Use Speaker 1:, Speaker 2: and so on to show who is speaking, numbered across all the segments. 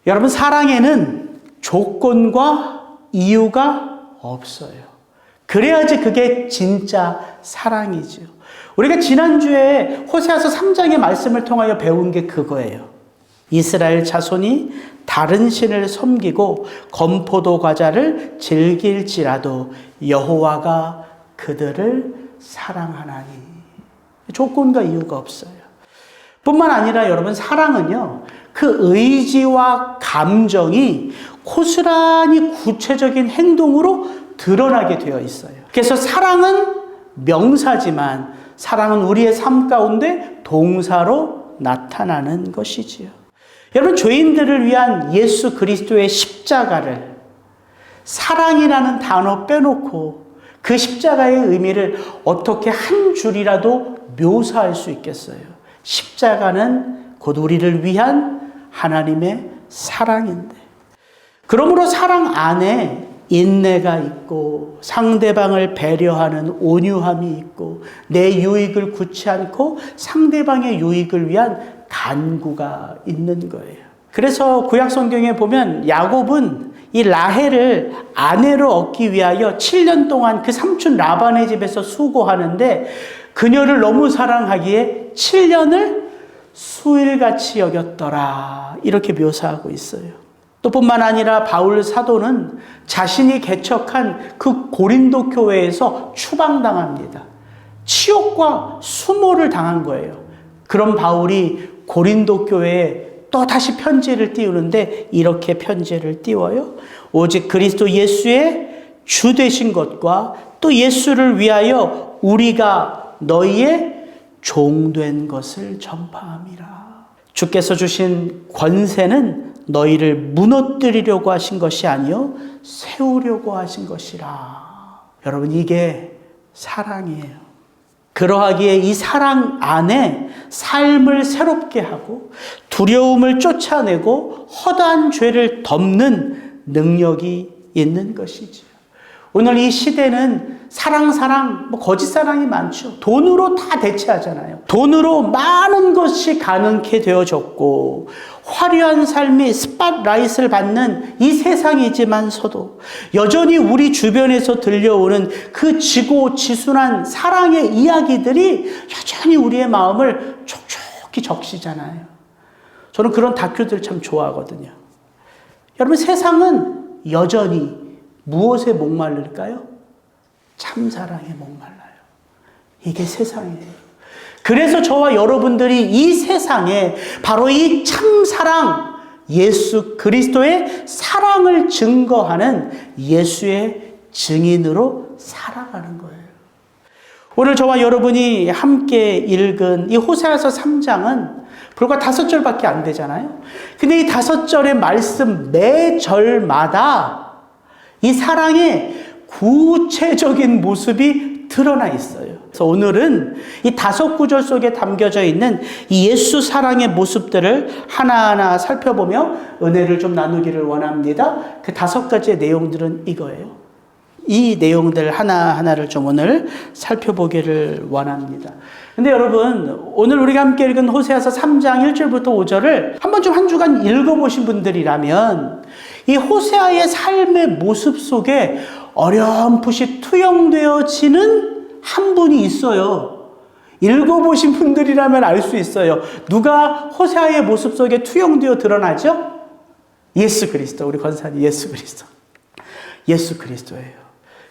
Speaker 1: 여러분, 사랑에는 조건과 이유가 없어요. 그래야지 그게 진짜 사랑이죠. 우리가 지난주에 호세아서 3장의 말씀을 통하여 배운 게 그거예요. 이스라엘 자손이 다른 신을 섬기고 건포도 과자를 즐길지라도 여호와가 그들을 사랑하나니. 조건과 이유가 없어요. 뿐만 아니라 여러분, 사랑은요, 그 의지와 감정이 고스란히 구체적인 행동으로 드러나게 되어 있어요. 그래서 사랑은 명사지만 사랑은 우리의 삶 가운데 동사로 나타나는 것이지요. 여러분, 죄인들을 위한 예수 그리스도의 십자가를 사랑이라는 단어 빼놓고 그 십자가의 의미를 어떻게 한 줄이라도 묘사할 수 있겠어요? 십자가는 곧 우리를 위한 하나님의 사랑인데, 그러므로 사랑 안에 인내가 있고 상대방을 배려하는 온유함이 있고 내 유익을 굳지 않고 상대방의 유익을 위한 간구가 있는 거예요. 그래서 구약 성경에 보면 야곱은 이 라헬을 아내로 얻기 위하여 7년 동안 그 삼촌 라반의 집에서 수고하는데 그녀를 너무 사랑하기에 7년을 수일같이 여겼더라, 이렇게 묘사하고 있어요. 또 뿐만 아니라 바울 사도는 자신이 개척한 그 고린도 교회에서 추방당합니다. 치욕과 수모를 당한 거예요. 그런 바울이 고린도 교회에 또 다시 편지를 띄우는데 이렇게 편지를 띄워요. 오직 그리스도 예수의 주 되신 것과 또 예수를 위하여 우리가 너희의 종된 것을 전파함이라. 주께서 주신 권세는 너희를 무너뜨리려고 하신 것이 아니요 세우려고 하신 것이라. 여러분, 이게 사랑이에요. 그러하기에 이 사랑 안에 삶을 새롭게 하고 두려움을 쫓아내고 허다한 죄를 덮는 능력이 있는 것이지요. 오늘 이 시대는 사랑, 거짓 사랑이 많죠. 돈으로 다 대체하잖아요. 돈으로 많은 것이 가능케 되어졌고 화려한 삶이 스팟라이트를 받는 이 세상이지만서도 여전히 우리 주변에서 들려오는 그 지고지순한 사랑의 이야기들이 여전히 우리의 마음을 촉촉히 적시잖아요. 저는 그런 다큐들 참 좋아하거든요. 여러분, 세상은 여전히 무엇에 목마를까요? 참사랑에 목말라요. 이게 세상이에요. 그래서 저와 여러분들이 이 세상에 바로 이 참사랑, 예수 그리스도의 사랑을 증거하는 예수의 증인으로 살아가는 거예요. 오늘 저와 여러분이 함께 읽은 이 호세아서 3장은 불과 5절밖에 안 되잖아요. 근데 이 5절의 말씀 매 절마다 이 사랑의 구체적인 모습이 드러나 있어요. 그래서 오늘은 이 5구절 속에 담겨져 있는 이 예수 사랑의 모습들을 하나하나 살펴보며 은혜를 좀 나누기를 원합니다. 그 5가지의 내용들은 이거예요. 이 내용들 하나하나를 좀 오늘 살펴보기를 원합니다. 근데 여러분, 오늘 우리가 함께 읽은 호세아서 3장 1절부터 5절을 한번 좀 한 주간 읽어보신 분들이라면 이 호세아의 삶의 모습 속에 어렴풋이 투영되어지는 한 분이 있어요. 읽어보신 분들이라면 알 수 있어요. 누가 호세아의 모습 속에 투영되어 드러나죠? 예수 그리스도, 우리 권사님 예수 그리스도. 예수 그리스도예요.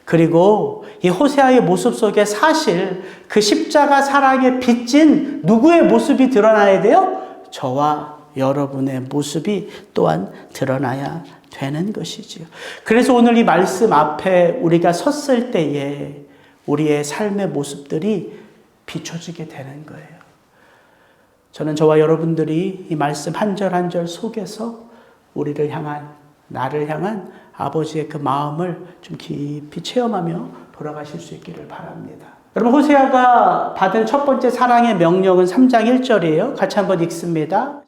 Speaker 1: 그리고 이 호세아의 모습 속에 사실 그 십자가 사랑에 빚진 누구의 모습이 드러나야 돼요? 저와 여러분의 모습이 또한 드러나야 되는 것이지요. 그래서 오늘 이 말씀 앞에 우리가 섰을 때에 우리의 삶의 모습들이 비춰지게 되는 거예요. 저는 저와 여러분들이 이 말씀 한 절 한 절 속에서 우리를 향한, 나를 향한 아버지의 그 마음을 좀 깊이 체험하며 돌아가실 수 있기를 바랍니다. 여러분, 호세아가 받은 첫 번째 사랑의 명령은 3장 1절이에요. 같이 한번 읽습니다.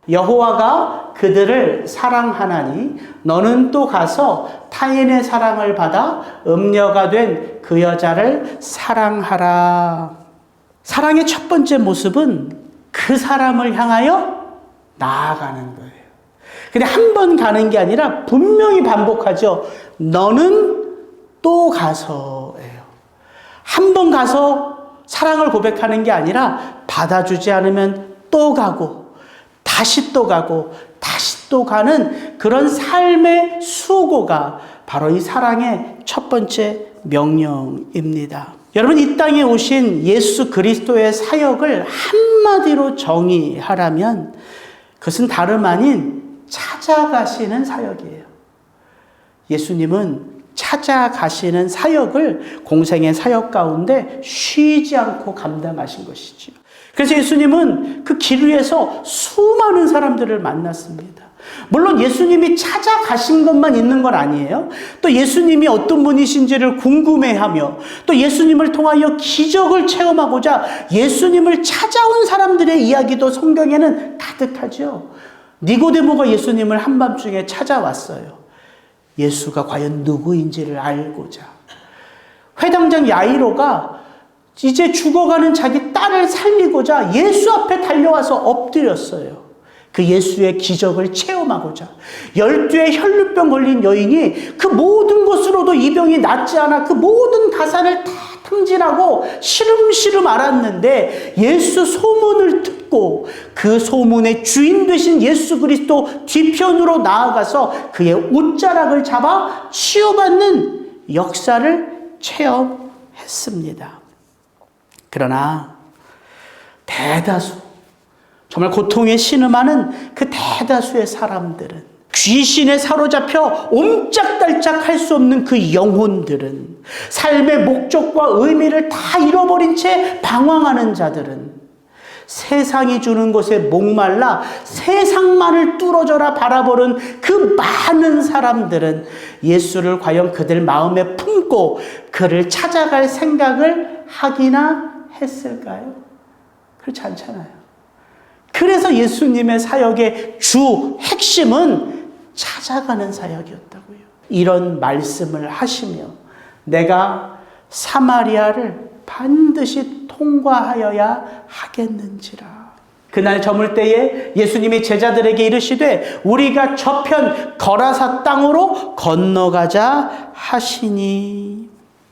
Speaker 1: 여호와가 그들을 사랑하나니 너는 또 가서 타인의 사랑을 받아 음녀가 된 그 여자를 사랑하라. 사랑의 첫 번째 모습은 그 사람을 향하여 나아가는 거예요. 근데 한 번 가는 게 아니라 분명히 반복하죠. 너는 또 가서예요. 한 번 가서 사랑을 고백하는 게 아니라 받아주지 않으면 또 가고 다시 또 가고 다시 또 가는 그런 삶의 수고가 바로 이 사랑의 첫 번째 명령입니다. 여러분, 이 땅에 오신 예수 그리스도의 사역을 한마디로 정의하라면 그것은 다름 아닌 찾아가시는 사역이에요. 예수님은 찾아가시는 사역을 공생의 사역 가운데 쉬지 않고 감당하신 것이지요. 그래서 예수님은 그 길 위에서 수많은 사람들을 만났습니다. 물론 예수님이 찾아가신 것만 있는 건 아니에요. 또 예수님이 어떤 분이신지를 궁금해하며 또 예수님을 통하여 기적을 체험하고자 예수님을 찾아온 사람들의 이야기도 성경에는 가득하죠. 니고데모가 예수님을 한밤중에 찾아왔어요. 예수가 과연 누구인지를 알고자. 회당장 야이로가 이제 죽어가는 자기 딸을 살리고자 예수 앞에 달려와서 엎드렸어요. 그 예수의 기적을 체험하고자. 12의 혈루병 걸린 여인이 그 모든 것으로도 이 병이 낫지 않아 그 모든 가산을 다 탕진하고 시름시름 앓았는데 예수 소문을 듣고 그 소문의 주인 되신 예수 그리스도 뒤편으로 나아가서 그의 옷자락을 잡아 치유받는 역사를 체험했습니다. 그러나 대다수, 정말 고통에 신음하는 그 대다수의 사람들은, 귀신에 사로잡혀 옴짝달짝 할 수 없는 그 영혼들은, 삶의 목적과 의미를 다 잃어버린 채 방황하는 자들은, 세상이 주는 것에 목말라 세상만을 뚫어져라 바라보는 그 많은 사람들은 예수를 과연 그들 마음에 품고 그를 찾아갈 생각을 하기나 했을까요? 그렇지 않잖아요. 그래서 예수님의 사역의 주 핵심은 찾아가는 사역이었다고요. 이런 말씀을 하시며 내가 사마리아를 반드시 통과하여야 하겠는지라. 그날 저물 때에 예수님이 제자들에게 이르시되 우리가 저편 거라사 땅으로 건너가자 하시니.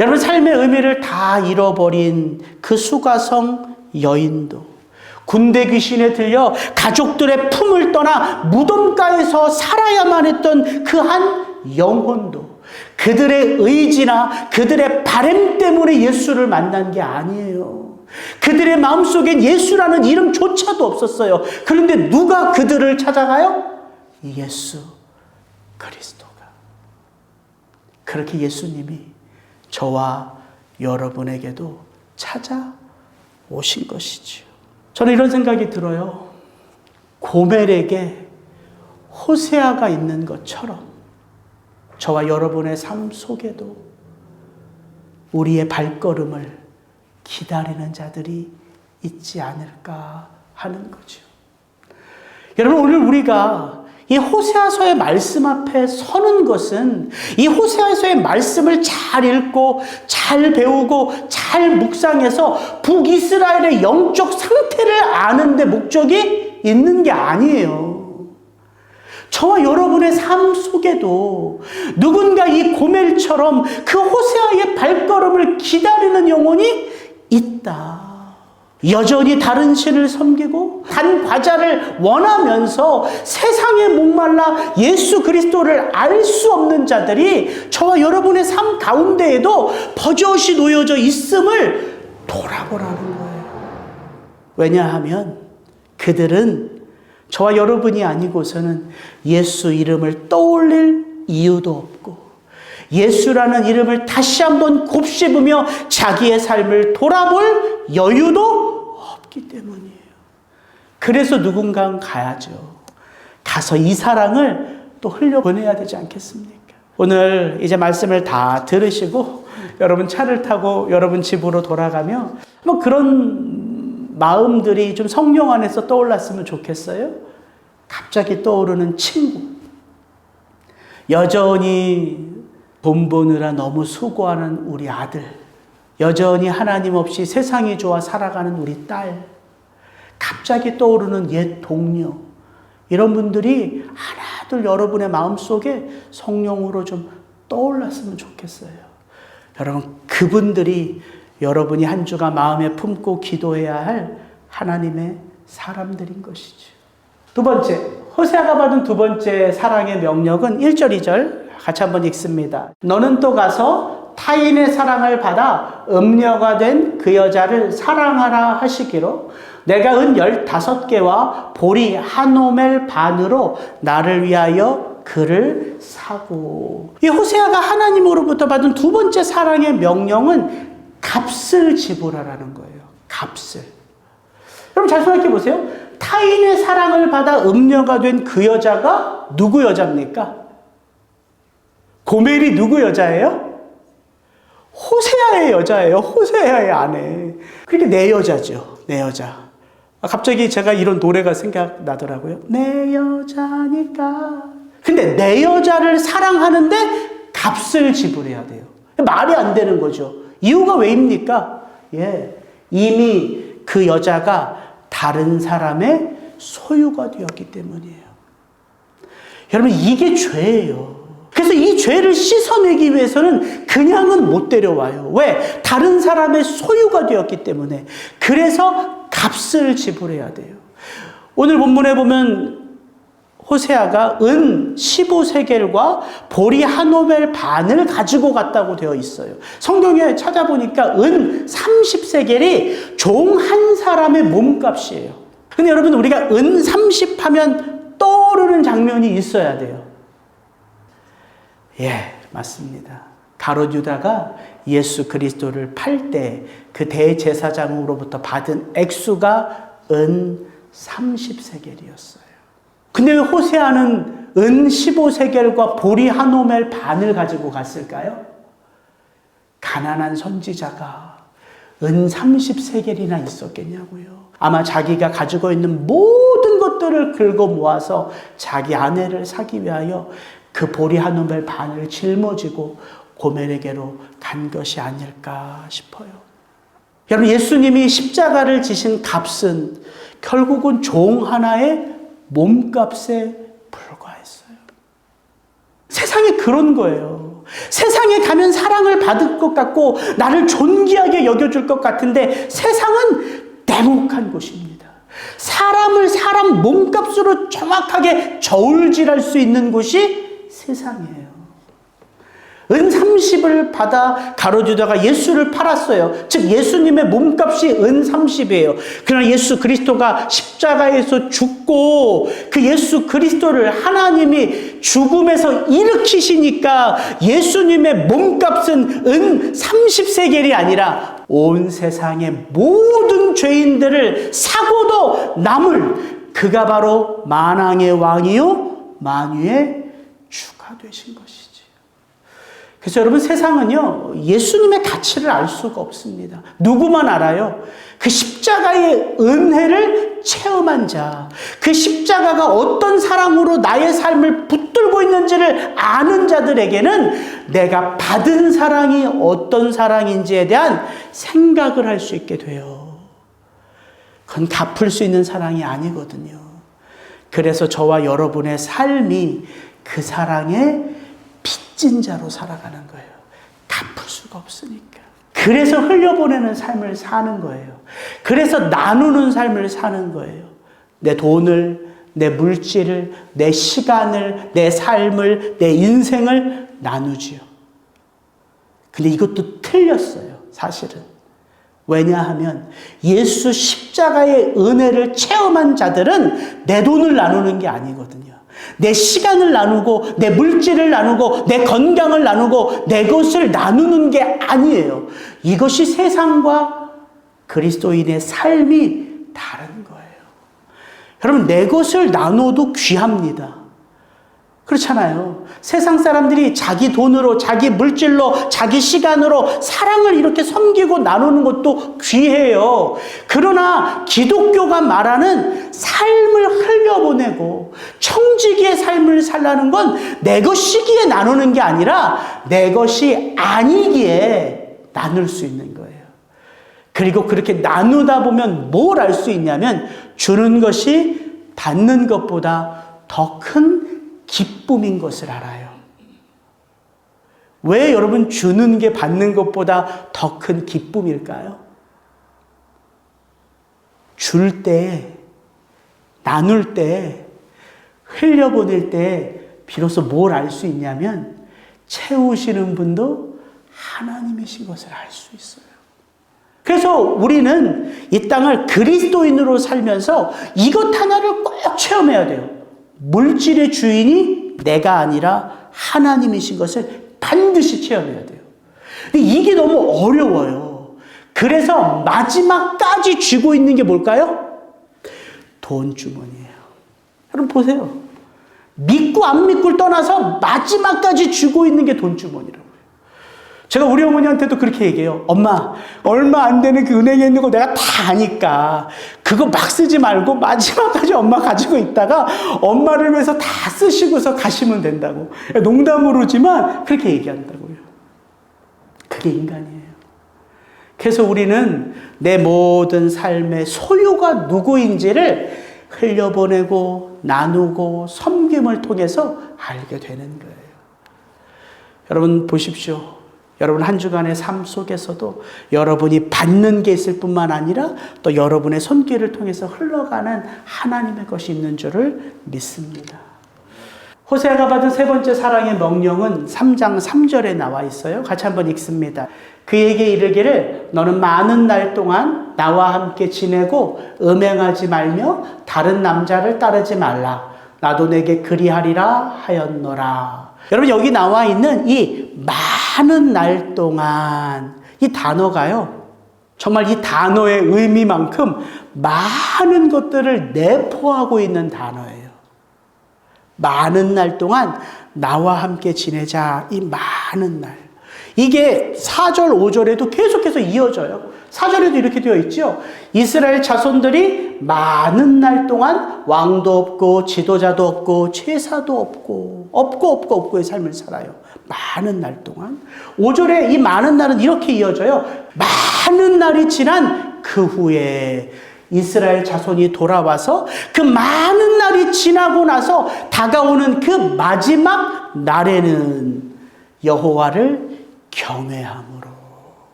Speaker 1: 여러분, 삶의 의미를 다 잃어버린 그 수가성 여인도, 군대 귀신에 들려 가족들의 품을 떠나 무덤가에서 살아야만 했던 그 한 영혼도 그들의 의지나 그들의 바램 때문에 예수를 만난 게 아니에요. 그들의 마음속엔 예수라는 이름조차도 없었어요. 그런데 누가 그들을 찾아가요? 예수 그리스도가. 그렇게 예수님이 저와 여러분에게도 찾아오신 것이지요. 저는 이런 생각이 들어요. 고멜에게 호세아가 있는 것처럼 저와 여러분의 삶 속에도 우리의 발걸음을 기다리는 자들이 있지 않을까 하는 거죠. 여러분, 오늘 우리가 이 호세아서의 말씀 앞에 서는 것은 이 호세아서의 말씀을 잘 읽고 잘 배우고 잘 묵상해서 북이스라엘의 영적 상태를 아는 데 목적이 있는 게 아니에요. 저와 여러분의 삶 속에도 누군가 이 고멜처럼 그 호세아의 발걸음을 기다리는 영혼이 있다. 여전히 다른 신을 섬기고 단 과자를 원하면서 세상에 목말라 예수 그리스도를 알 수 없는 자들이 저와 여러분의 삶 가운데에도 버젓이 놓여져 있음을 돌아보라는 거예요. 왜냐하면 그들은 저와 여러분이 아니고서는 예수 이름을 떠올릴 이유도 없고 예수라는 이름을 다시 한번 곱씹으며 자기의 삶을 돌아볼 여유도 없기 때문이에요. 그래서 누군가는 가야죠. 가서 이 사랑을 또 흘려보내야 되지 않겠습니까? 오늘 이제 말씀을 다 들으시고 여러분 차를 타고 여러분 집으로 돌아가며 뭐 그런 마음들이 좀 성령 안에서 떠올랐으면 좋겠어요. 갑자기 떠오르는 친구. 여전히 돈 버느라 너무 수고하는 우리 아들. 여전히 하나님 없이 세상이 좋아 살아가는 우리 딸. 갑자기 떠오르는 옛 동료. 이런 분들이 하나둘 여러분의 마음속에 성령으로 좀 떠올랐으면 좋겠어요. 여러분, 그분들이 여러분이 한 주간 마음에 품고 기도해야 할 하나님의 사람들인 것이죠. 두 번째, 호세아가 받은 두 번째 사랑의 명령은 1절, 2절 같이 한번 읽습니다. 너는 또 가서 타인의 사랑을 받아 음녀가 된 그 여자를 사랑하라 하시기로 내가 은 15개와 보리 한 오멜 반으로 나를 위하여 그를 사고. 이 호세아가 하나님으로부터 받은 두 번째 사랑의 명령은 값을 지불하라는 거예요. 값을. 여러분 잘 생각해 보세요. 타인의 사랑을 받아 음녀가 된 그 여자가 누구 여자입니까? 고멜이 누구 여자예요? 호세아의 여자예요. 호세아의 아내. 그러니까 내 여자죠. 내 여자. 갑자기 제가 이런 노래가 생각나더라고요. 내 여자니까. 근데 내 여자를 사랑하는데 값을 지불해야 돼요. 말이 안 되는 거죠. 이유가 왜입니까? 이미 그 여자가 다른 사람의 소유가 되었기 때문이에요. 여러분, 이게 죄예요. 그래서 이 죄를 씻어내기 위해서는 그냥은 못 데려와요. 왜? 다른 사람의 소유가 되었기 때문에. 그래서 값을 지불해야 돼요. 오늘 본문에 보면 호세아가 은 15세겔과 보리 한 오멜 반을 가지고 갔다고 되어 있어요. 성경에 찾아보니까 은 30세겔이 종 한 사람의 몸값이에요. 근데 여러분, 우리가 은 30 하면 떠오르는 장면이 있어야 돼요. 맞습니다. 가룟 유다가 예수 그리스도를 팔 때 그 대제사장으로부터 받은 액수가 은 30세겔이었어요. 근데 왜 호세아는 은 15세겔과 보리 한 오멜 반을 가지고 갔을까요? 가난한 선지자가 은 30세겔이나 있었겠냐고요. 아마 자기가 가지고 있는 모든 것들을 긁어 모아서 자기 아내를 사기 위하여 그 보리 한 오멜 반을 짊어지고 고멜에게로 간 것이 아닐까 싶어요. 여러분, 예수님이 십자가를 지신 값은 결국은 종 하나의 몸값에 불과했어요. 세상에 그런 거예요. 세상에 가면 사랑을 받을 것 같고 나를 존귀하게 여겨줄 것 같은데 세상은 냉혹한 곳입니다. 사람을 사람 몸값으로 정확하게 저울질할 수 있는 곳이 세상이에요. 은 30을 받아 가룟 유다가 예수를 팔았어요. 즉 예수님의 몸값이 은 30이에요. 그러나 예수 그리스도가 십자가에서 죽고 그 예수 그리스도를 하나님이 죽음에서 일으키시니까 예수님의 몸값은 은 30세겔이 아니라 온 세상의 모든 죄인들을 사고도 남을 그가 바로 만왕의 왕이요 만유의 주가 되신 것이지. 그래서 여러분, 세상은요 예수님의 가치를 알 수가 없습니다. 누구만 알아요? 그 십자가의 은혜를 체험한 자, 그 십자가가 어떤 사랑으로 나의 삶을 붙들고 있는지를 아는 자들에게는 내가 받은 사랑이 어떤 사랑인지에 대한 생각을 할 수 있게 돼요. 그건 갚을 수 있는 사랑이 아니거든요. 그래서 저와 여러분의 삶이 그 사랑의 빚진 자로 살아가는 거예요. 갚을 수가 없으니까. 그래서 흘려보내는 삶을 사는 거예요. 그래서 나누는 삶을 사는 거예요. 내 돈을, 내 물질을, 내 시간을, 내 삶을, 내 인생을 나누지요. 근데 이것도 틀렸어요, 사실은. 왜냐하면 예수 십자가의 은혜를 체험한 자들은 내 돈을 나누는 게 아니거든요. 내 시간을 나누고 내 물질을 나누고 내 건강을 나누고 내 것을 나누는 게 아니에요. 이것이 세상과 그리스도인의 삶이 다른 거예요. 여러분, 내 것을 나눠도 귀합니다. 그렇잖아요. 세상 사람들이 자기 돈으로, 자기 물질로, 자기 시간으로 사랑을 이렇게 섬기고 나누는 것도 귀해요. 그러나 기독교가 말하는 삶을 흘려보내고 청지기의 삶을 살라는 건 내 것이기에 나누는 게 아니라 내 것이 아니기에 나눌 수 있는 거예요. 그리고 그렇게 나누다 보면 뭘 알 수 있냐면 주는 것이 받는 것보다 더 큰 기쁨인 것을 알아요. 왜 여러분 주는 게 받는 것보다 더 큰 기쁨일까요? 줄 때, 나눌 때, 흘려보낼 때 비로소 뭘 알 수 있냐면 채우시는 분도 하나님이신 것을 알 수 있어요. 그래서 우리는 이 땅을 그리스도인으로 살면서 이것 하나를 꼭 체험해야 돼요. 물질의 주인이 내가 아니라 하나님이신 것을 반드시 체험해야 돼요. 근데 이게 너무 어려워요. 그래서 마지막까지 쥐고 있는 게 뭘까요? 돈 주머니예요. 여러분 보세요. 믿고 안 믿고를 떠나서 마지막까지 쥐고 있는 게 돈 주머니라고요. 제가 우리 어머니한테도 그렇게 얘기해요. 엄마, 얼마 안 되는 그 은행에 있는 거 내가 다 아니까 그거 막 쓰지 말고 마지막까지 엄마 가지고 있다가 엄마를 위해서 다 쓰시고서 가시면 된다고. 농담으로지만 그렇게 얘기한다고요. 그게 인간이에요. 그래서 우리는 내 모든 삶의 소유가 누구인지를 흘려보내고 나누고 섬김을 통해서 알게 되는 거예요. 여러분 보십시오. 여러분 한 주간의 삶 속에서도 여러분이 받는 게 있을 뿐만 아니라 또 여러분의 손길을 통해서 흘러가는 하나님의 것이 있는 줄을 믿습니다. 호세아가 받은 세 번째 사랑의 명령은 3장 3절에 나와 있어요. 같이 한번 읽습니다. 그에게 이르기를 너는 많은 날 동안 나와 함께 지내고 음행하지 말며 다른 남자를 따르지 말라. 나도 내게 그리하리라 하였노라. 여러분 여기 나와 있는 이 많은 날 동안 이 단어가요. 정말 이 단어의 의미만큼 많은 것들을 내포하고 있는 단어예요. 많은 날 동안 나와 함께 지내자. 이 많은 날. 이게 4절, 5절에도 계속해서 이어져요. 4절에도 이렇게 되어 있죠. 이스라엘 자손들이 많은 날 동안 왕도 없고 지도자도 없고 제사도 없고의 삶을 살아요. 많은 날 동안. 5절에 이 많은 날은 이렇게 이어져요. 많은 날이 지난 그 후에 이스라엘 자손이 돌아와서 그 많은 날이 지나고 나서 다가오는 그 마지막 날에는 여호와를 경외함으로.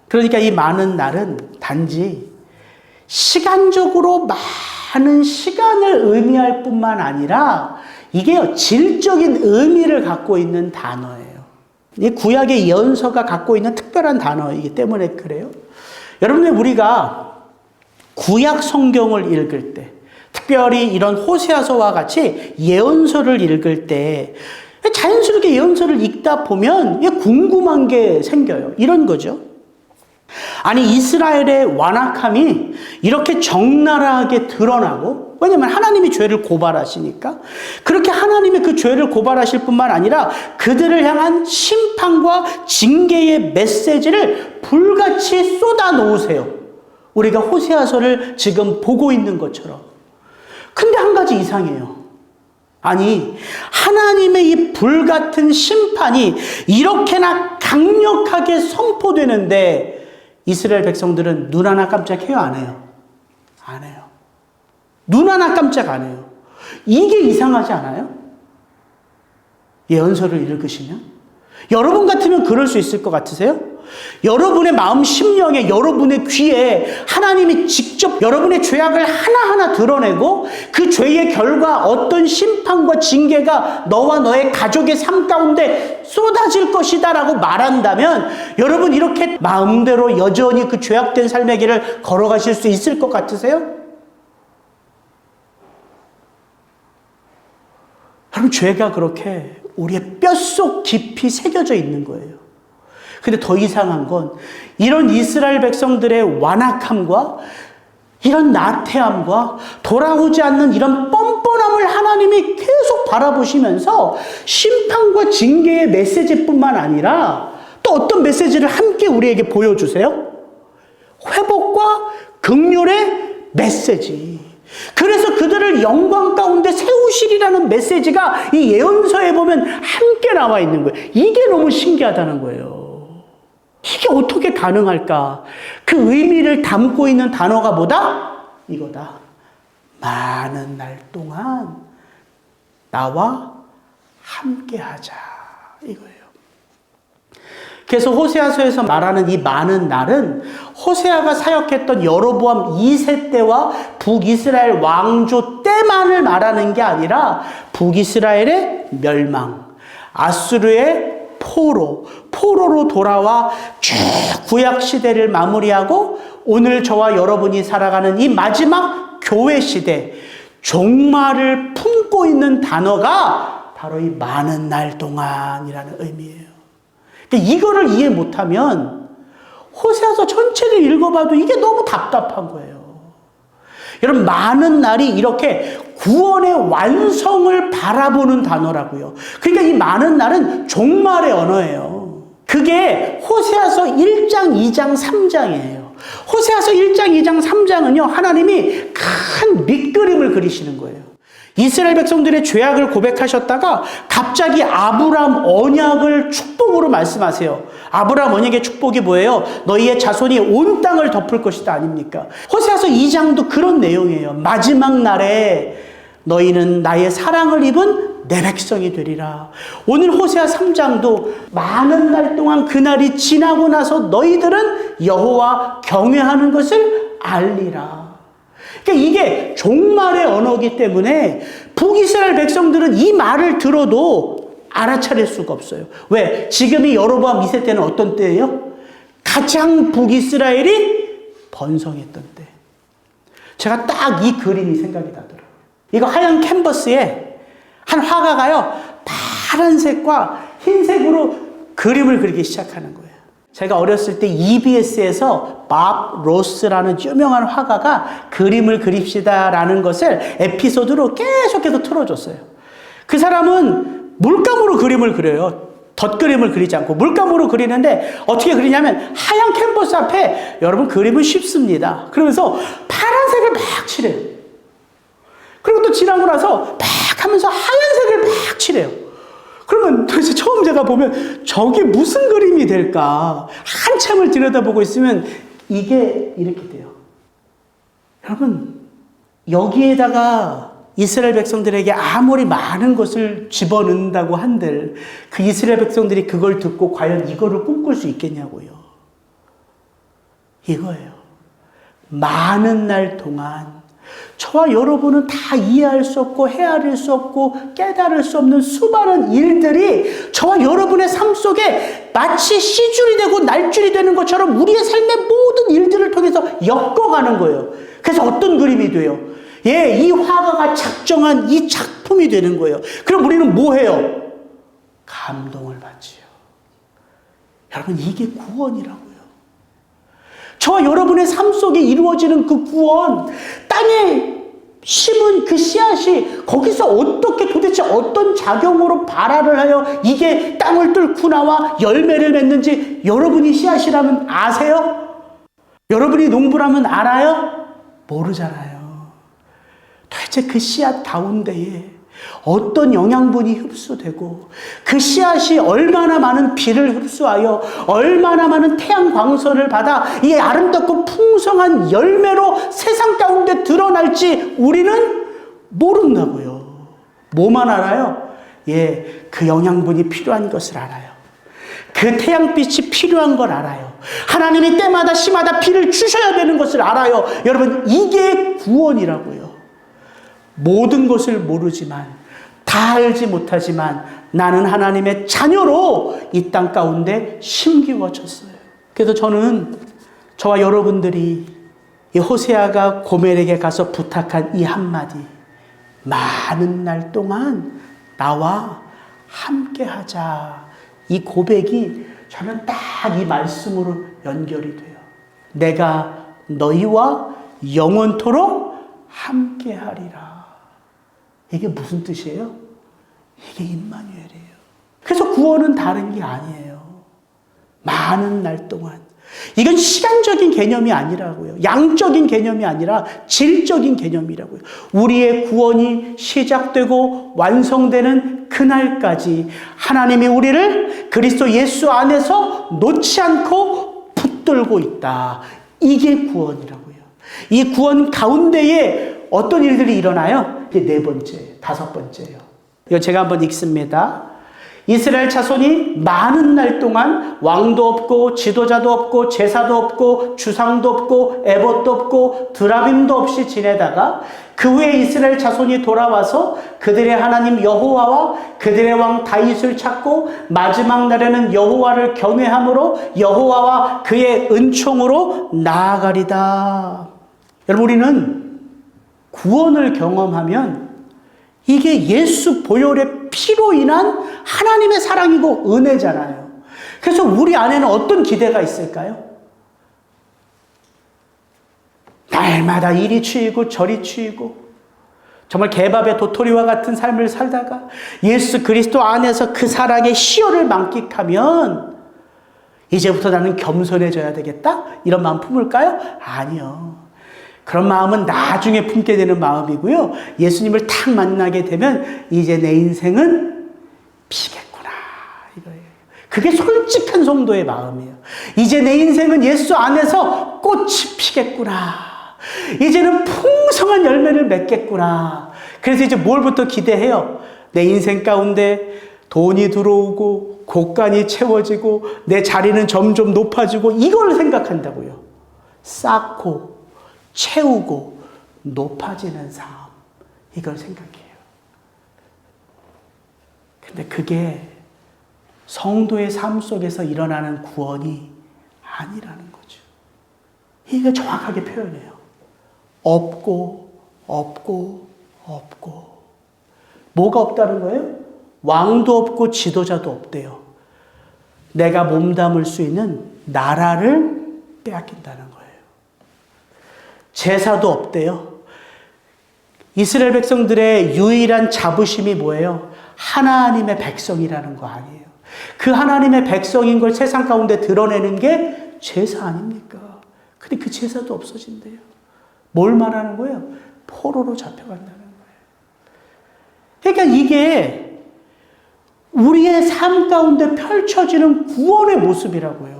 Speaker 1: 그러니까 이 많은 날은 단지 시간적으로 많은 시간을 의미할 뿐만 아니라 이게 질적인 의미를 갖고 있는 단어예요. 이 구약의 예언서가 갖고 있는 특별한 단어이기 때문에 그래요. 여러분, 우리가 구약 성경을 읽을 때, 특별히 이런 호세아서와 같이 예언서를 읽을 때 자연스럽게 예언서를 읽다 보면 궁금한 게 생겨요. 이런 거죠. 아니, 이스라엘의 완악함이 이렇게 적나라하게 드러나고, 왜냐하면 하나님이 죄를 고발하시니까, 그렇게 하나님이 그 죄를 고발하실 뿐만 아니라 그들을 향한 심판과 징계의 메시지를 불같이 쏟아 놓으세요. 우리가 호세아서를 지금 보고 있는 것처럼. 근데 한 가지 이상해요. 아니, 하나님의 이 불같은 심판이 이렇게나 강력하게 선포되는데 이스라엘 백성들은 눈 하나 깜짝해요? 안 해요? 안 해요. 눈 하나 깜짝 안 해요. 이게 이상하지 않아요? 예언서를 읽으시면? 여러분 같으면 그럴 수 있을 것 같으세요? 여러분의 마음 심령에, 여러분의 귀에 하나님이 직접 여러분의 죄악을 하나하나 드러내고 그 죄의 결과 어떤 심판과 징계가 너와 너의 가족의 삶 가운데 쏟아질 것이다 라고 말한다면 여러분 이렇게 마음대로 여전히 그 죄악된 삶의 길을 걸어가실 수 있을 것 같으세요? 여러분, 죄가 그렇게 우리의 뼛속 깊이 새겨져 있는 거예요. 근데 더 이상한 건 이런 이스라엘 백성들의 완악함과 이런 나태함과 돌아오지 않는 이런 뻔뻔함을 하나님이 계속 바라보시면서 심판과 징계의 메시지뿐만 아니라 또 어떤 메시지를 함께 우리에게 보여주세요? 회복과 긍휼의 메시지. 그래서 그들을 영광 가운데 세우시리라는 메시지가 이 예언서에 보면 함께 나와 있는 거예요. 이게 너무 신기하다는 거예요. 이게 어떻게 가능할까? 그 의미를 담고 있는 단어가 뭐다? 이거다. 많은 날 동안 나와 함께하자 이거예요. 그래서 호세아서에서 말하는 이 많은 날은 호세아가 사역했던 여로보암 2세 때와 북이스라엘 왕조 때만을 말하는 게 아니라 북이스라엘의 멸망, 아수르의 포로로 돌아와 쭉 구약 시대를 마무리하고 오늘 저와 여러분이 살아가는 이 마지막 교회 시대, 종말을 품고 있는 단어가 바로 이 많은 날 동안이라는 의미예요. 이거를 이해 못하면 호세아서 전체를 읽어봐도 이게 너무 답답한 거예요. 여러분, 많은 날이 이렇게 구원의 완성을 바라보는 단어라고요. 그러니까 이 많은 날은 종말의 언어예요. 그게 호세아서 1장, 2장, 3장이에요. 호세아서 1장, 2장, 3장은요, 하나님이 큰 밑그림을 그리시는 거예요. 이스라엘 백성들의 죄악을 고백하셨다가 갑자기 아브라함 언약을 축복으로 말씀하세요. 아브라함 언약의 축복이 뭐예요? 너희의 자손이 온 땅을 덮을 것이다 아닙니까? 호세아서 2장도 그런 내용이에요. 마지막 날에 너희는 나의 사랑을 입은 내 백성이 되리라. 오늘 호세아 3장도 많은 날 동안 그날이 지나고 나서 너희들은 여호와 경외하는 것을 알리라. 그러니까 이게 종말의 언어이기 때문에 북이스라엘 백성들은 이 말을 들어도 알아차릴 수가 없어요. 왜? 지금이 여로보암 2세 때는 어떤 때예요? 가장 북이스라엘이 번성했던 때. 제가 딱 이 그림이 생각이 나더라고요. 이거 하얀 캔버스에 한 화가가요, 파란색과 흰색으로 그림을 그리기 시작하는 거예요. 제가 어렸을 때 EBS에서 밥 로스라는 유명한 화가가 그림을 그립시다라는 것을 에피소드로 계속해서 틀어줬어요. 그 사람은 물감으로 그림을 그려요. 덧그림을 그리지 않고 물감으로 그리는데 어떻게 그리냐면 하얀 캔버스 앞에 여러분 그림은 쉽습니다. 그러면서 파란색을 막 칠해요. 그리고 또 지나고 나서 막 하면서 하얀색을 막 칠해요. 그러면 도대체 처음 제가 보면 저게 무슨 그림이 될까? 한참을 들여다보고 있으면 이게 이렇게 돼요. 여러분, 여기에다가 이스라엘 백성들에게 아무리 많은 것을 집어넣는다고 한들 그 이스라엘 백성들이 그걸 듣고 과연 이거를 꿈꿀 수 있겠냐고요. 이거예요. 많은 날 동안 저와 여러분은 다 이해할 수 없고 헤아릴 수 없고 깨달을 수 없는 수많은 일들이 저와 여러분의 삶 속에 마치 씨줄이 되고 날줄이 되는 것처럼 우리의 삶의 모든 일들을 통해서 엮어가는 거예요. 그래서 어떤 그림이 돼요? 예, 이 화가가 작정한 이 작품이 되는 거예요. 그럼 우리는 뭐 해요? 감동을 받지요. 여러분, 이게 구원이라고요. 저와 여러분의 삶 속에 이루어지는 그 구원, 땅에 심은 그 씨앗이 거기서 어떻게 도대체 어떤 작용으로 발화를 하여 이게 땅을 뚫고 나와 열매를 맺는지 여러분이 씨앗이라면 아세요? 여러분이 농부라면 알아요? 모르잖아요. 도대체 그 씨앗 가운데에 어떤 영양분이 흡수되고 그 씨앗이 얼마나 많은 비를 흡수하여 얼마나 많은 태양 광선을 받아 이 아름답고 풍성한 열매로 세상 가운데 드러날지 우리는 모른다고요. 뭐만 알아요? 예, 그 영양분이 필요한 것을 알아요. 그 태양빛이 필요한 걸 알아요. 하나님이 때마다 시마다 비를 주셔야 되는 것을 알아요. 여러분, 이게 구원이라고요. 모든 것을 모르지만, 다 알지 못하지만 나는 하나님의 자녀로 이 땅 가운데 심기워졌어요. 그래서 저는 저와 여러분들이 이 호세아가 고멜에게 가서 부탁한 이 한마디, 많은 날 동안 나와 함께하자, 이 고백이 저는 딱 이 말씀으로 연결이 돼요. 내가 너희와 영원토록 함께하리라. 이게 무슨 뜻이에요? 이게 임마누엘이에요. 그래서 구원은 다른 게 아니에요. 많은 날 동안. 이건 시간적인 개념이 아니라고요. 양적인 개념이 아니라 질적인 개념이라고요. 우리의 구원이 시작되고 완성되는 그날까지 하나님이 우리를 그리스도 예수 안에서 놓지 않고 붙들고 있다. 이게 구원이라고요. 이 구원 가운데에 어떤 일들이 일어나요? 이게 네 번째, 다섯 번째예요. 이거 제가 한번 읽습니다. 이스라엘 자손이 많은 날 동안 왕도 없고 지도자도 없고 제사도 없고 주상도 없고 에봇도 없고 드라빔도 없이 지내다가 그 후에 이스라엘 자손이 돌아와서 그들의 하나님 여호와와 그들의 왕 다윗을 찾고 마지막 날에는 여호와를 경외함으로 여호와와 그의 은총으로 나아가리다. 여러분, 우리는 구원을 경험하면 이게 예수 보혈의 피로 인한 하나님의 사랑이고 은혜잖아요. 그래서 우리 안에는 어떤 기대가 있을까요? 날마다 이리 치이고 저리 치이고 정말 개밥의 도토리와 같은 삶을 살다가 예수 그리스도 안에서 그 사랑의 희열을 만끽하면 이제부터 나는 겸손해져야 되겠다? 이런 마음 품을까요? 아니요. 그런 마음은 나중에 품게 되는 마음이고요. 예수님을 탁 만나게 되면 이제 내 인생은 피겠구나, 이거예요. 그게 솔직한 성도의 마음이에요. 이제 내 인생은 예수 안에서 꽃이 피겠구나. 이제는 풍성한 열매를 맺겠구나. 그래서 이제 뭘부터 기대해요? 내 인생 가운데 돈이 들어오고 곳간이 채워지고 내 자리는 점점 높아지고 이걸 생각한다고요. 쌓고 채우고 높아지는 삶, 이걸 생각해요. 근데 그게 성도의 삶 속에서 일어나는 구원이 아니라는 거죠. 이게 정확하게 표현해요. 없고 없고 없고. 뭐가 없다는 거예요? 왕도 없고 지도자도 없대요. 내가 몸담을 수 있는 나라를 빼앗긴다는 거예요. 제사도 없대요. 이스라엘 백성들의 유일한 자부심이 뭐예요? 하나님의 백성이라는 거 아니에요. 그 하나님의 백성인 걸 세상 가운데 드러내는 게 제사 아닙니까? 근데 그 제사도 없어진대요. 뭘 말하는 거예요? 포로로 잡혀간다는 거예요. 그러니까 이게 우리의 삶 가운데 펼쳐지는 구원의 모습이라고요.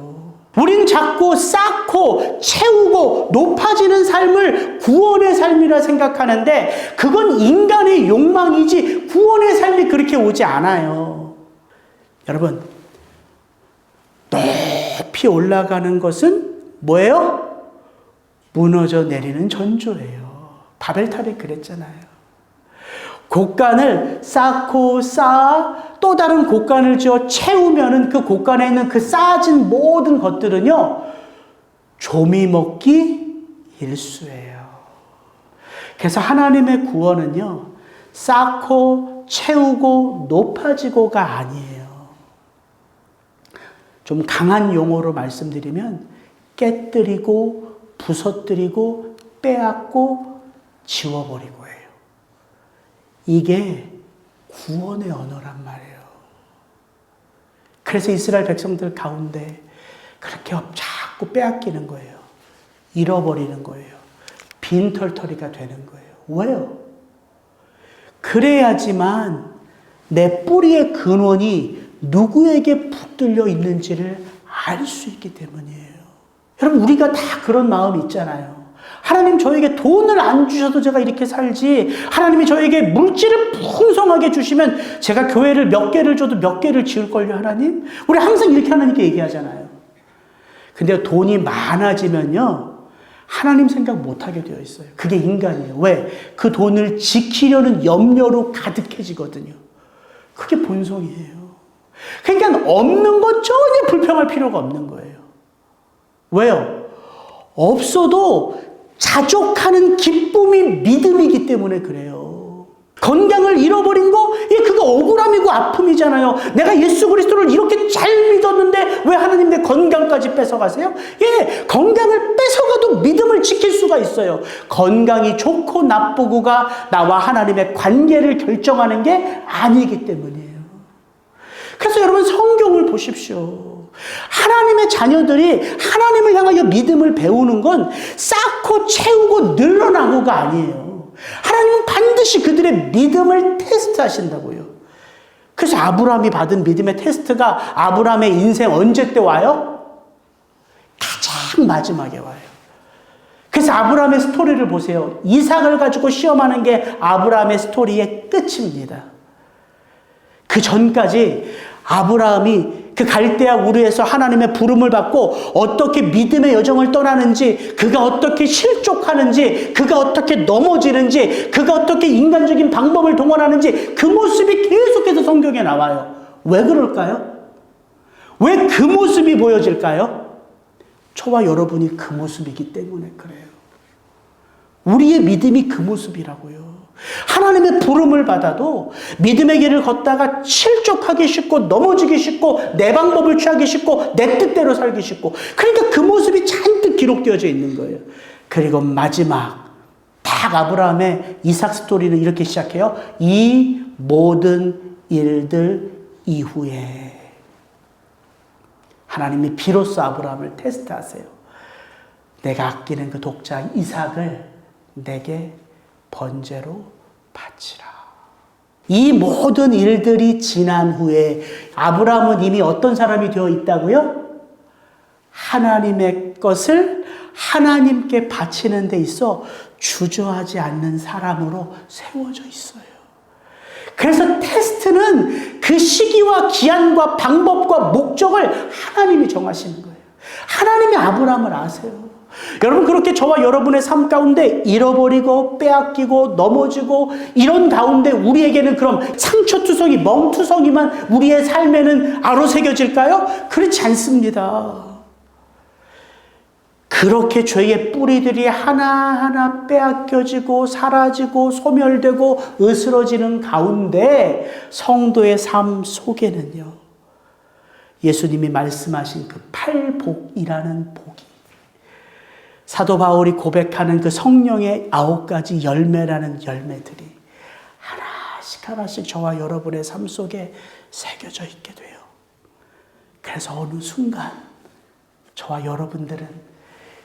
Speaker 1: 우린 자꾸 쌓고 채우고 높아지는 삶을 구원의 삶이라 생각하는데 그건 인간의 욕망이지 구원의 삶이 그렇게 오지 않아요. 여러분, 높이 올라가는 것은 뭐예요? 무너져 내리는 전조예요. 바벨탑이 그랬잖아요. 곡간을 쌓고 쌓아 또 다른 곡간을 지어 채우면은 그 곡간에 있는 그 쌓아진 모든 것들은요, 조미 먹기 일수예요. 그래서 하나님의 구원은요, 쌓고 채우고 높아지고가 아니에요. 좀 강한 용어로 말씀드리면 깨뜨리고 부서뜨리고 빼앗고 지워버리고 해요. 이게 구원의 언어란 말이에요. 그래서 이스라엘 백성들 가운데 그렇게 자꾸 빼앗기는 거예요. 잃어버리는 거예요. 빈털터리가 되는 거예요. 왜요? 그래야지만 내 뿌리의 근원이 누구에게 붙들려 있는지를 알 수 있기 때문이에요. 여러분, 우리가 다 그런 마음이 있잖아요. 하나님 저에게 돈을 안 주셔도 제가 이렇게 살지, 하나님이 저에게 물질을 풍성하게 주시면 제가 교회를 몇 개를 줘도 몇 개를 지을걸요, 하나님? 우리 항상 이렇게 하나님께 얘기하잖아요. 근데 돈이 많아지면요, 하나님 생각 못하게 되어 있어요. 그게 인간이에요. 왜? 그 돈을 지키려는 염려로 가득해지거든요. 그게 본성이에요. 그러니까 없는 것 전혀 불평할 필요가 없는 거예요. 왜요? 없어도 자족하는 기쁨이 믿음이기 때문에 그래요. 건강을 잃어버린 거, 그거 억울함이고 아픔이잖아요. 내가 예수 그리스도를 이렇게 잘 믿었는데 왜 하나님 내 건강까지 뺏어가세요? 건강을 뺏어가도 믿음을 지킬 수가 있어요. 건강이 좋고 나쁘고가 나와 하나님의 관계를 결정하는 게 아니기 때문이에요. 그래서 여러분, 성경을 보십시오. 하나님의 자녀들이 하나님을 향하여 믿음을 배우는 건 쌓고 채우고 늘어나고가 아니에요. 하나님은 반드시 그들의 믿음을 테스트하신다고요. 그래서 아브라함이 받은 믿음의 테스트가 아브라함의 인생 언제 때 와요? 가장 마지막에 와요. 그래서 아브라함의 스토리를 보세요. 이삭을 가지고 시험하는 게 아브라함의 스토리의 끝입니다. 그 전까지 아브라함이 그 갈대아 우르에서 하나님의 부름을 받고 어떻게 믿음의 여정을 떠나는지, 그가 어떻게 실족하는지, 그가 어떻게 넘어지는지, 그가 어떻게 인간적인 방법을 동원하는지 그 모습이 계속해서 성경에 나와요. 왜 그럴까요? 왜 그 모습이 보여질까요? 저와 여러분이 그 모습이기 때문에 그래요. 우리의 믿음이 그 모습이라고요. 하나님의 부름을 받아도 믿음의 길을 걷다가 실족하기 쉽고 넘어지기 쉽고 내 방법을 취하기 쉽고 내 뜻대로 살기 쉽고, 그러니까 그 모습이 잔뜩 기록되어져 있는 거예요. 그리고 마지막 딱 아브라함의 이삭 스토리는 이렇게 시작해요. 이 모든 일들 이후에 하나님이 비로소 아브라함을 테스트하세요. 내가 아끼는 그 독자 이삭을 내게 번제로 바치라. 이 모든 일들이 지난 후에 아브라함은 이미 어떤 사람이 되어 있다고요? 하나님의 것을 하나님께 바치는 데 있어 주저하지 않는 사람으로 세워져 있어요. 그래서 테스트는 그 시기와 기한과 방법과 목적을 하나님이 정하시는 거예요. 하나님이 아브라함을 아세요. 여러분, 그렇게 저와 여러분의 삶 가운데 잃어버리고 빼앗기고 넘어지고 이런 가운데 우리에게는 그럼 상처투성이, 멍투성이만 우리의 삶에는 아로새겨질까요? 그렇지 않습니다. 그렇게 죄의 뿌리들이 하나하나 빼앗겨지고 사라지고 소멸되고 으스러지는 가운데 성도의 삶 속에는요, 예수님이 말씀하신 그 팔복이라는 복이, 사도 바울이 고백하는 그 성령의 9가지 열매라는 열매들이 하나씩 하나씩 저와 여러분의 삶 속에 새겨져 있게 돼요. 그래서 어느 순간 저와 여러분들은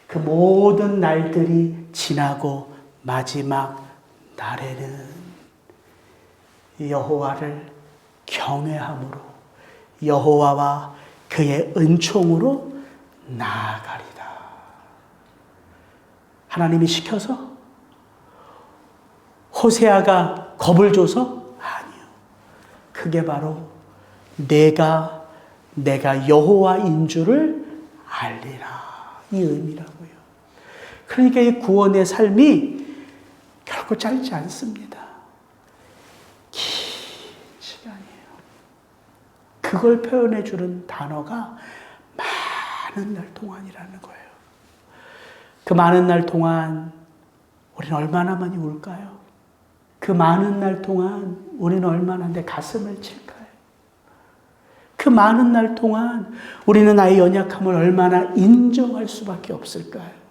Speaker 1: 그 모든 날들이 지나고 마지막 날에는 여호와를 경외함으로 여호와와 그의 은총으로 나아가리다. 하나님이 시켜서? 호세아가 겁을 줘서? 아니요. 그게 바로 내가 여호와인 줄을 알리라, 이 의미라고요. 그러니까 이 구원의 삶이 결코 짧지 않습니다. 긴 시간이에요. 그걸 표현해 주는 단어가 많은 날 동안이라는 거예요. 그 많은 날 동안 우리는 얼마나 많이 울까요? 그 많은 날 동안 우리는 얼마나 내 가슴을 칠까요? 그 많은 날 동안 우리는 나의 연약함을 얼마나 인정할 수밖에 없을까요?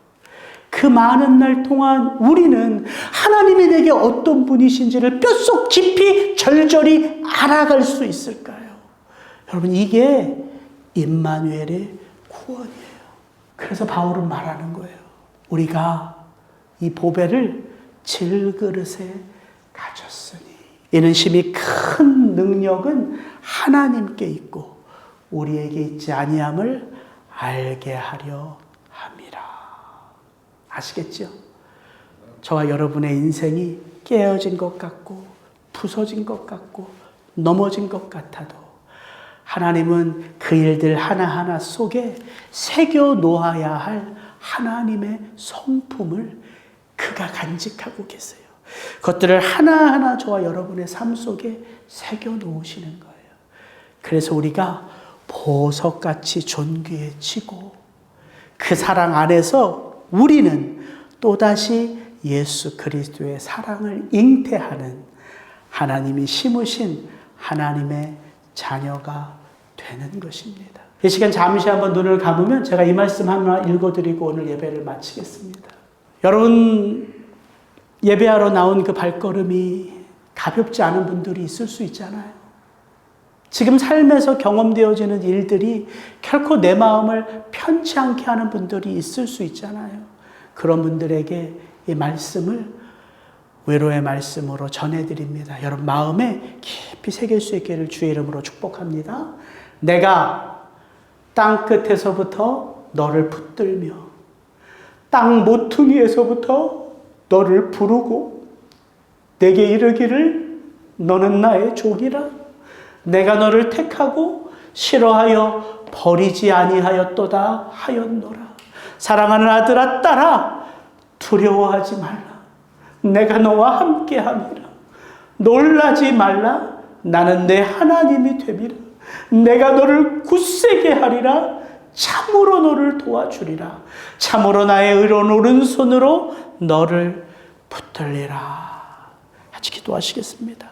Speaker 1: 그 많은 날 동안 우리는 하나님이 내게 어떤 분이신지를 뼛속 깊이 절절히 알아갈 수 있을까요? 여러분, 이게 임마누엘의 구원이에요. 그래서 바울은 말하는 거예요. 우리가 이 보배를 질그릇에 가졌으니 이는 심히 큰 능력은 하나님께 있고 우리에게 있지 아니함을 알게 하려 함이라. 아시겠죠? 저와 여러분의 인생이 깨어진 것 같고 부서진 것 같고 넘어진 것 같아도 하나님은 그 일들 하나하나 속에 새겨 놓아야 할 하나님의 성품을 그가 간직하고 계세요. 그것들을 하나하나 저와 여러분의 삶 속에 새겨 놓으시는 거예요. 그래서 우리가 보석같이 존귀해지고 그 사랑 안에서 우리는 또다시 예수 그리스도의 사랑을 잉태하는 하나님이 심으신 하나님의 자녀가 되는 것입니다. 이 시간 잠시 한번 눈을 감으면 제가 이 말씀 하나 읽어드리고 오늘 예배를 마치겠습니다. 여러분, 예배하러 나온 그 발걸음이 가볍지 않은 분들이 있을 수 있잖아요. 지금 삶에서 경험되어지는 일들이 결코 내 마음을 편치 않게 하는 분들이 있을 수 있잖아요. 그런 분들에게 이 말씀을 위로의 말씀으로 전해드립니다. 여러분 마음에 깊이 새길 수 있기를 주의 이름으로 축복합니다. 내가 땅 끝에서부터 너를 붙들며 땅 모퉁이에서부터 너를 부르고 내게 이르기를 너는 나의 종이라 내가 너를 택하고 싫어하여 버리지 아니하였도다 하였노라. 사랑하는 아들아 딸아, 두려워하지 말라. 내가 너와 함께함이라. 놀라지 말라. 나는 내 하나님이 됨이라. 내가 너를 굳세게 하리라. 참으로 너를 도와주리라. 참으로 나의 의로운 오른손으로 너를 붙들리라. 같이 기도하시겠습니다.